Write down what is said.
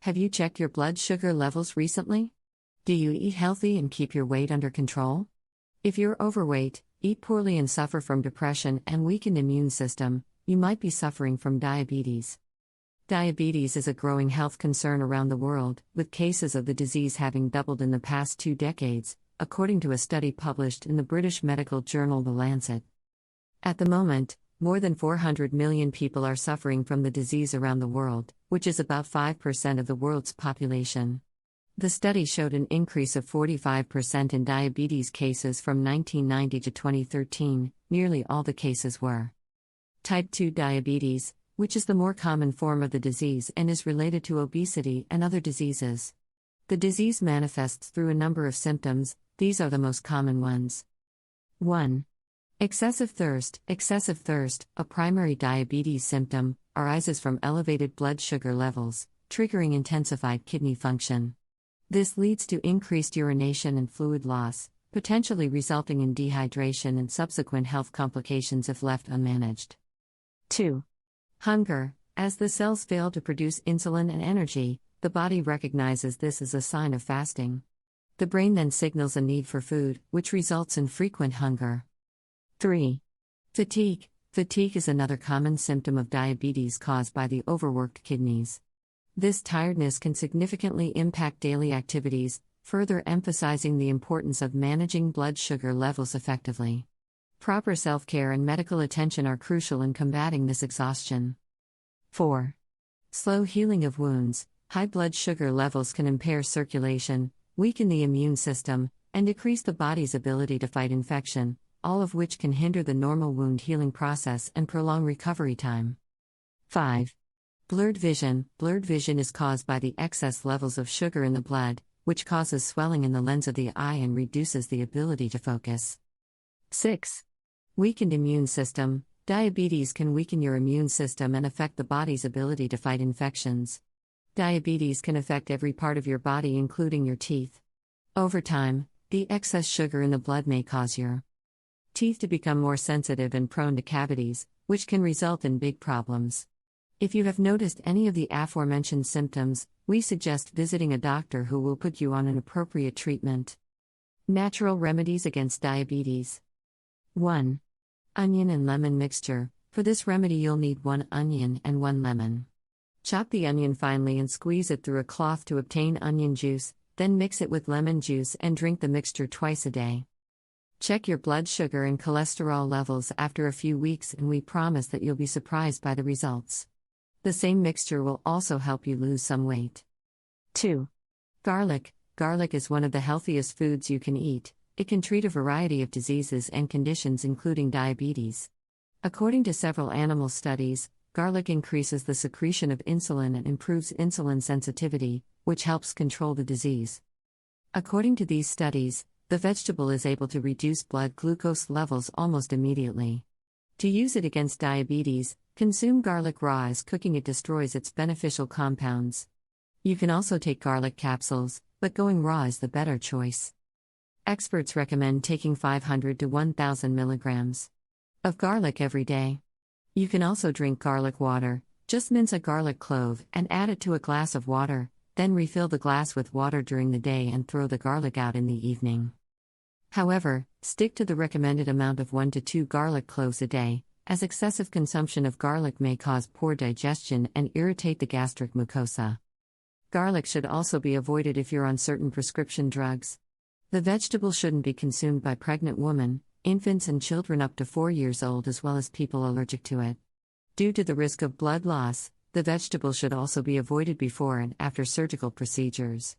Have you checked your blood sugar levels recently? Do you eat healthy and keep your weight under control? If you're overweight, eat poorly and suffer from depression and weakened immune system, you might be suffering from diabetes. Diabetes is a growing health concern around the world, with cases of the disease having doubled in the past 2 decades, according to a study published in the British medical journal The Lancet. At the moment, more than 400 million people are suffering from the disease around the world, which is about 5% of the world's population. The study showed an increase of 45% in diabetes cases from 1990 to 2013. Nearly all the cases were type 2 diabetes, which is the more common form of the disease and is related to obesity and other diseases. The disease manifests through a number of symptoms. These are the most common ones. 1. Excessive thirst. Excessive thirst, a primary diabetes symptom, arises from elevated blood sugar levels, triggering intensified kidney function. This leads to increased urination and fluid loss, potentially resulting in dehydration and subsequent health complications if left unmanaged. 2. Hunger. As the cells fail to produce insulin and energy, the body recognizes this as a sign of fasting. The brain then signals a need for food, which results in frequent hunger. 3. Fatigue. Fatigue is another common symptom of diabetes caused by the overworked kidneys. This tiredness can significantly impact daily activities, further emphasizing the importance of managing blood sugar levels effectively. Proper self-care and medical attention are crucial in combating this exhaustion. 4. Slow healing of wounds. High blood sugar levels can impair circulation, weaken the immune system, and decrease the body's ability to fight infection, all of which can hinder the normal wound healing process and prolong recovery time. 5. Blurred vision. Blurred vision is caused by the excess levels of sugar in the blood, which causes swelling in the lens of the eye and reduces the ability to focus. 6. Weakened immune system. Diabetes can weaken your immune system and affect the body's ability to fight infections. Diabetes can affect every part of your body, including your teeth. Over time, the excess sugar in the blood may cause your teeth to become more sensitive and prone to cavities, which can result in big problems. If you have noticed any of the aforementioned symptoms, we suggest visiting a doctor who will put you on an appropriate treatment. Natural remedies against diabetes. 1. Onion and lemon mixture. For this remedy you'll need 1 onion and 1 lemon. Chop the onion finely and squeeze it through a cloth to obtain onion juice, then mix it with lemon juice and drink the mixture twice a day. Check your blood sugar and cholesterol levels after a few weeks and we promise that you'll be surprised by the results. The same mixture will also help you lose some weight. 2. Garlic. Garlic is one of the healthiest foods you can eat. It can treat a variety of diseases and conditions including diabetes. According to several animal studies, garlic increases the secretion of insulin and improves insulin sensitivity, which helps control the disease. According to these studies, the vegetable is able to reduce blood glucose levels almost immediately. To use it against diabetes, consume garlic raw as cooking it destroys its beneficial compounds. You can also take garlic capsules, but going raw is the better choice. Experts recommend taking 500 to 1,000 milligrams of garlic every day. You can also drink garlic water. Just mince a garlic clove and add it to a glass of water, then refill the glass with water during the day and throw the garlic out in the evening. However, stick to the recommended amount of 1 to 2 garlic cloves a day, as excessive consumption of garlic may cause poor digestion and irritate the gastric mucosa. Garlic should also be avoided if you're on certain prescription drugs. The vegetable shouldn't be consumed by pregnant women, infants and children up to 4 years old as well as people allergic to it. Due to the risk of blood loss, the vegetable should also be avoided before and after surgical procedures.